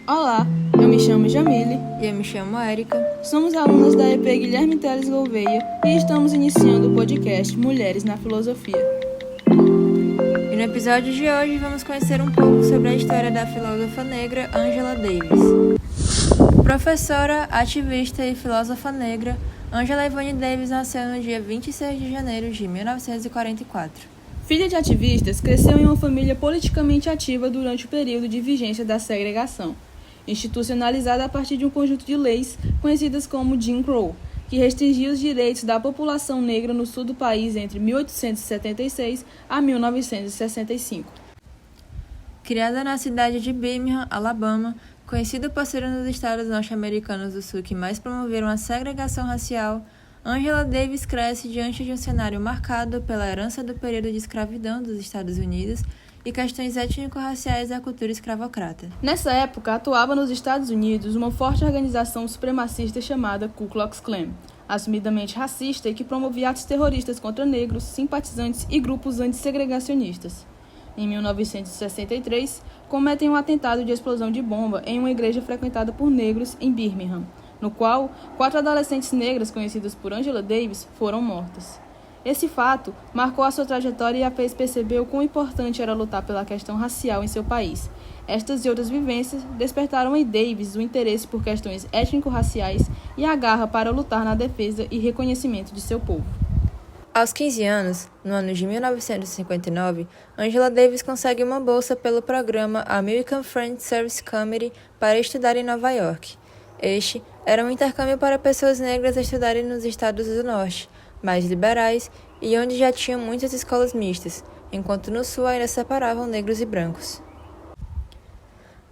Olá, eu me chamo Jamile. E eu me chamo Érica. Somos alunas da EP Guilherme Teles Gouveia e estamos iniciando o podcast Mulheres na Filosofia. E no episódio de hoje vamos conhecer um pouco sobre a história da filósofa negra Angela Davis. Professora, ativista e filósofa negra, Angela Ivone Davis nasceu no dia 26 de janeiro de 1944. Filha de ativistas, cresceu em uma família politicamente ativa durante o período de vigência da segregação, institucionalizada a partir de um conjunto de leis conhecidas como Jim Crow, que restringia os direitos da população negra no sul do país entre 1876 a 1965. Criada na cidade de Birmingham, Alabama, conhecida por ser um dos estados norte-americanos do sul que mais promoveram a segregação racial, Angela Davis cresce diante de um cenário marcado pela herança do período de escravidão dos Estados Unidos e questões étnico-raciais da cultura escravocrata. Nessa época, atuava nos Estados Unidos uma forte organização supremacista chamada Ku Klux Klan, assumidamente racista e que promovia atos terroristas contra negros, simpatizantes e grupos antissegregacionistas. Em 1963, cometem um atentado de explosão de bomba em uma igreja frequentada por negros em Birmingham, no qual 4 adolescentes negras conhecidas por Angela Davis foram mortas. Esse fato marcou a sua trajetória e a fez perceber o quão importante era lutar pela questão racial em seu país. Estas e outras vivências despertaram em Davis o interesse por questões étnico-raciais e a garra para lutar na defesa e reconhecimento de seu povo. Aos 15 anos, no ano de 1959, Angela Davis consegue uma bolsa pelo programa American Friends Service Committee para estudar em Nova York. Este era um intercâmbio para pessoas negras estudarem nos estados do norte, mais liberais, e onde já tinham muitas escolas mistas, enquanto no sul ainda separavam negros e brancos.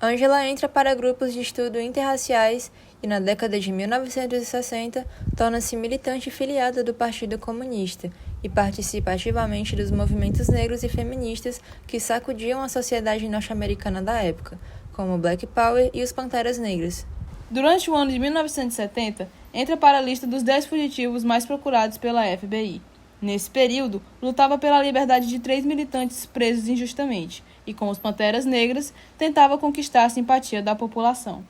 Angela entra para grupos de estudo interraciais e, na década de 1960, torna-se militante filiada do Partido Comunista e participa ativamente dos movimentos negros e feministas que sacudiam a sociedade norte-americana da época, como o Black Power e os Panteras Negras. Durante o ano de 1970, entra para a lista dos 10 fugitivos mais procurados pela FBI. Nesse período, lutava pela liberdade de 3 militantes presos injustamente e, com os Panteras Negras, tentava conquistar a simpatia da população.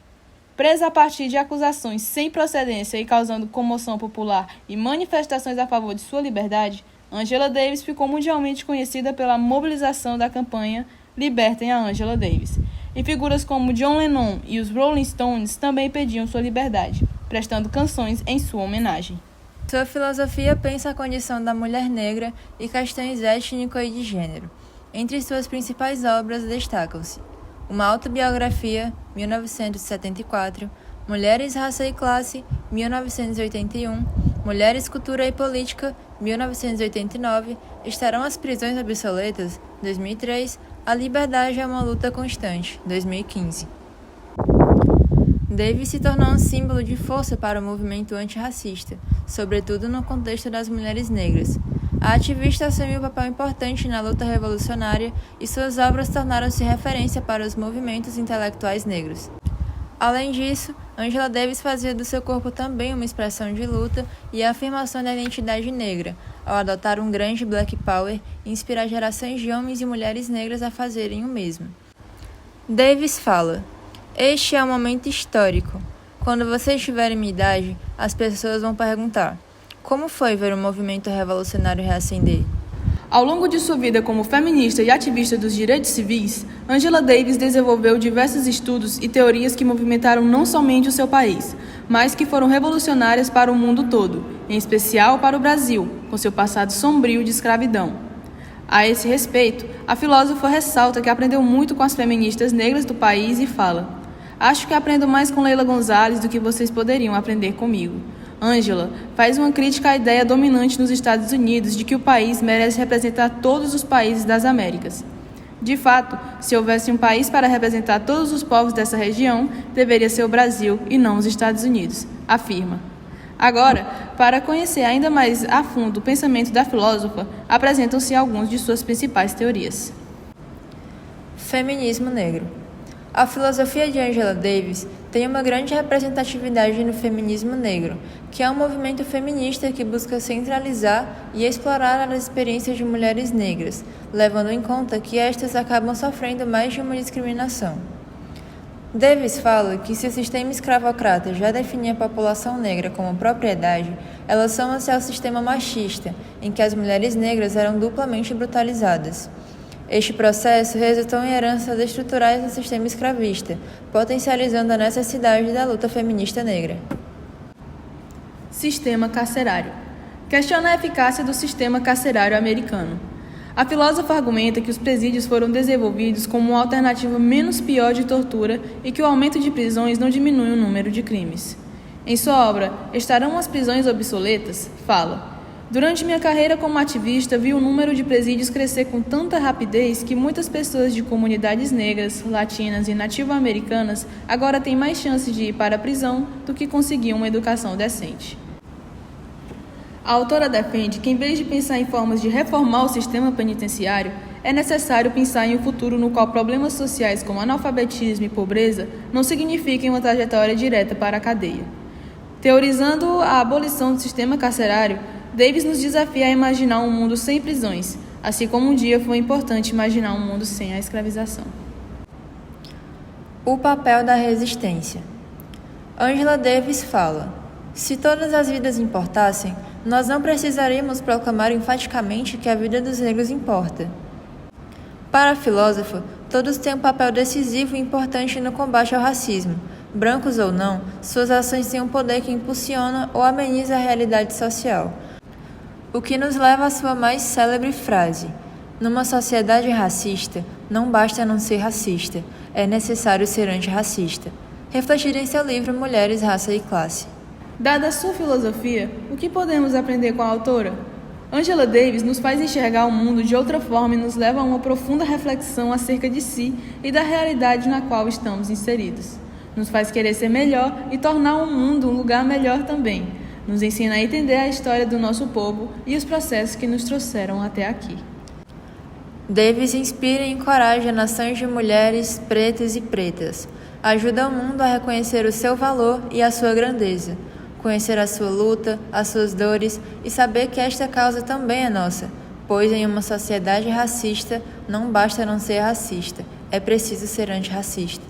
Presa a partir de acusações sem procedência e causando comoção popular e manifestações a favor de sua liberdade, Angela Davis ficou mundialmente conhecida pela mobilização da campanha Libertem a Angela Davis. E figuras como John Lennon e os Rolling Stones também pediam sua liberdade, prestando canções em sua homenagem. Sua filosofia pensa a condição da mulher negra e questões étnico e de gênero. Entre suas principais obras destacam-se uma autobiografia, 1974, Mulheres, Raça e Classe, 1981, Mulheres, Cultura e Política, 1989, Estarão as Prisões Obsoletas, 2003, A Liberdade é uma Luta Constante, 2015. Davis se tornou um símbolo de força para o movimento antirracista, sobretudo no contexto das mulheres negras. A ativista assumiu um papel importante na luta revolucionária e suas obras tornaram-se referência para os movimentos intelectuais negros. Além disso, Angela Davis fazia do seu corpo também uma expressão de luta e afirmação da identidade negra, ao adotar um grande Black Power e inspirar gerações de homens e mulheres negras a fazerem o mesmo. Davis fala: "Este é um momento histórico. Quando vocês tiverem minha idade, as pessoas vão perguntar: como foi ver o movimento revolucionário reacender?" Ao longo de sua vida como feminista e ativista dos direitos civis, Angela Davis desenvolveu diversos estudos e teorias que movimentaram não somente o seu país, mas que foram revolucionárias para o mundo todo, em especial para o Brasil, com seu passado sombrio de escravidão. A esse respeito, a filósofa ressalta que aprendeu muito com as feministas negras do país e fala: "Acho que aprendo mais com Leila Gonzalez do que vocês poderiam aprender comigo." Angela faz uma crítica à ideia dominante nos Estados Unidos de que o país merece representar todos os países das Américas. De fato, se houvesse um país para representar todos os povos dessa região, deveria ser o Brasil e não os Estados Unidos, afirma. Agora, para conhecer ainda mais a fundo o pensamento da filósofa, apresentam-se algumas de suas principais teorias. Feminismo negro. A filosofia de Angela Davis tem uma grande representatividade no feminismo negro, que é um movimento feminista que busca centralizar e explorar as experiências de mulheres negras, levando em conta que estas acabam sofrendo mais de uma discriminação. Davis fala que se o sistema escravocrata já definia a população negra como propriedade, ela soma-se ao sistema machista, em que as mulheres negras eram duplamente brutalizadas. Este processo resultou em heranças estruturais do sistema escravista, potencializando a necessidade da luta feminista negra. Sistema carcerário. Questiona a eficácia do sistema carcerário americano. A filósofa argumenta que os presídios foram desenvolvidos como uma alternativa menos pior de tortura e que o aumento de prisões não diminui o número de crimes. Em sua obra Estarão as prisões obsoletas? Fala: durante minha carreira como ativista, vi o número de presídios crescer com tanta rapidez que muitas pessoas de comunidades negras, latinas e nativo-americanas agora têm mais chances de ir para a prisão do que conseguir uma educação decente. A autora defende que, em vez de pensar em formas de reformar o sistema penitenciário, é necessário pensar em um futuro no qual problemas sociais como analfabetismo e pobreza não signifiquem uma trajetória direta para a cadeia. Teorizando a abolição do sistema carcerário, Davis nos desafia a imaginar um mundo sem prisões, assim como um dia foi importante imaginar um mundo sem a escravização. O papel da resistência. Angela Davis fala: se todas as vidas importassem, nós não precisaríamos proclamar enfaticamente que a vida dos negros importa. Para a filósofa, todos têm um papel decisivo e importante no combate ao racismo. Brancos ou não, suas ações têm um poder que impulsiona ou ameniza a realidade social. O que nos leva à sua mais célebre frase: numa sociedade racista, não basta não ser racista, é necessário ser antirracista. Refletida em seu livro Mulheres, Raça e Classe. Dada a sua filosofia, o que podemos aprender com a autora? Angela Davis nos faz enxergar o mundo de outra forma e nos leva a uma profunda reflexão acerca de si e da realidade na qual estamos inseridos. Nos faz querer ser melhor e tornar o mundo um lugar melhor também. Nos ensina a entender a história do nosso povo e os processos que nos trouxeram até aqui. Davis inspira e encoraja nações de mulheres pretas e pretas. Ajuda o mundo a reconhecer o seu valor e a sua grandeza. Conhecer a sua luta, as suas dores e saber que esta causa também é nossa, pois em uma sociedade racista não basta não ser racista, é preciso ser antirracista.